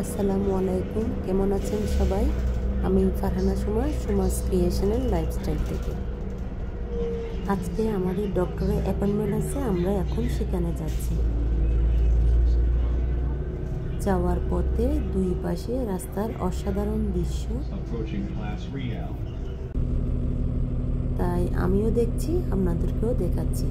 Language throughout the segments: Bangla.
আসসালামু আলাইকুম। কেমন আছেন সবাই? আমি ফারহানা সুমা, সুমাস ক্রিয়েশনাল লাইফস্টাইল থেকে। আজকে আমাদের ডক্টরের অ্যাপয়েন্টমেন্ট আছে, আমরা এখন সেখানে যাচ্ছি। যাওয়ার পথে দুই পাশে রাস্তার অসাধারণ দৃশ্য, তাই আমিও দেখছি, আপনাদেরকেও দেখাচ্ছি।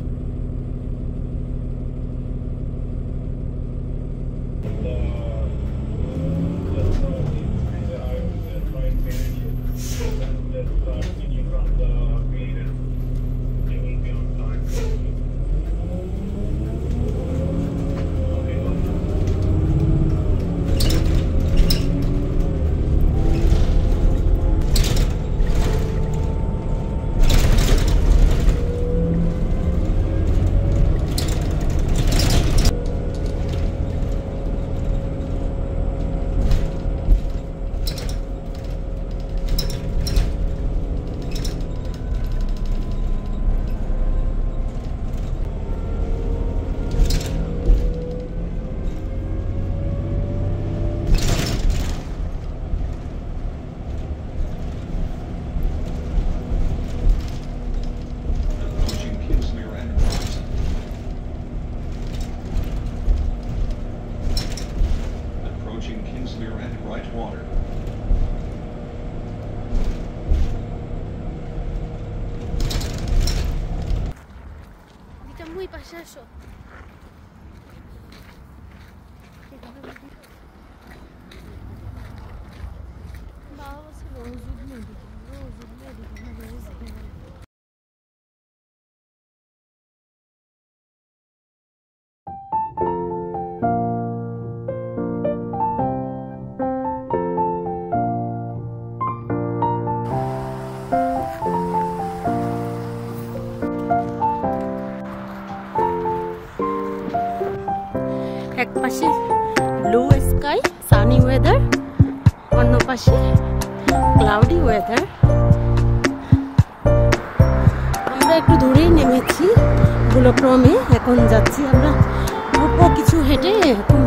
Muy payaso. এক পাশে ব্লু স্কাই সানি ওয়েদার, অন্য পাশে ক্লাউডি ওয়েদার। আমরা একটু দূরেই নেমেছি ভুলক্রমে, এখন যাচ্ছি আমরা অল্প কিছু হেঁটে এখন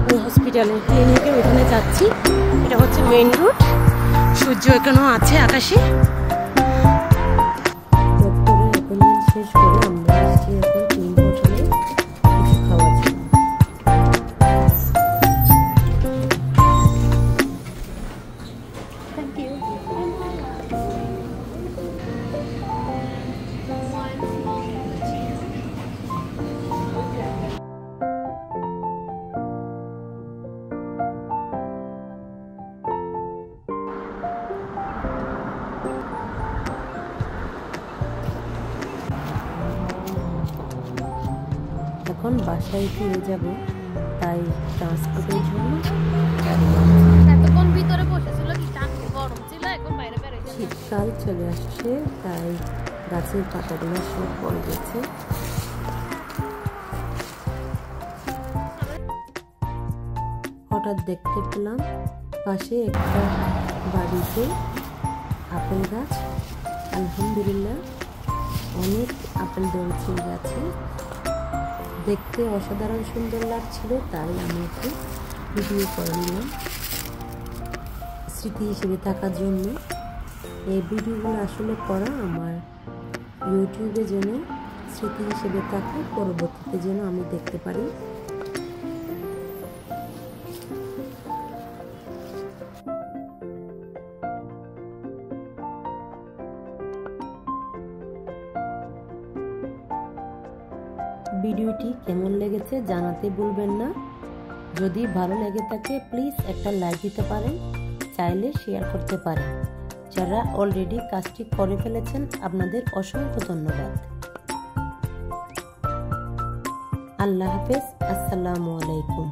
ওই হসপিটালে ক্লিনিকে ওইখানে যাচ্ছি। এটা হচ্ছে মেইন রোড, সূর্য এখনও আছে আকাশে। ডক্টরের অ্যাপয়েন্টমেন্ট শেষ করে আমরা আসছি এখন তিন হোটেলে কিছু খাওয়ার জন্য। এখন বাসায় ফিরে যাব, তাই ট্রান্সপোর্টের জন্য এতক্ষণ ভিতরে বসেছিল, কি গরম ছিল, এখন বাইরে বেরোচ্ছে। শীতকাল চলে আসছে, তাই গাছের পাতাগুলো সব পড়ে গেছে। হঠাৎ দেখতে পেলাম পাশে একটা বাড়িতে আপেল গাছ। আলহামদুলিল্লাহ অনেক আপেল ধরেছে গাছে, দেখতে অসাধারণ সুন্দর লাগছিল, তাই আমি একটু ভিডিও করে নিলাম স্মৃতি হিসেবে থাকার জন্য। এই ভিডিওগুলো আসলে করা আমার ইউটিউবে যেন স্মৃতি হিসেবে থাকে, পরবর্তীতে যেন আমি দেখতে পারি। ভিডিওটি কেমন লেগেছে জানাতে ভুলবেন না। যদি ভালো লেগে থাকে প্লিজ একটা লাইক দিতে পারেন, চাইলে শেয়ার করতে পারেন। যারা অলরেডি কাজটি করে ফেলেছেন আপনাদের অসংখ্য ধন্যবাদ। আল্লাহ হাফেজ, আসসালামু আলাইকুম।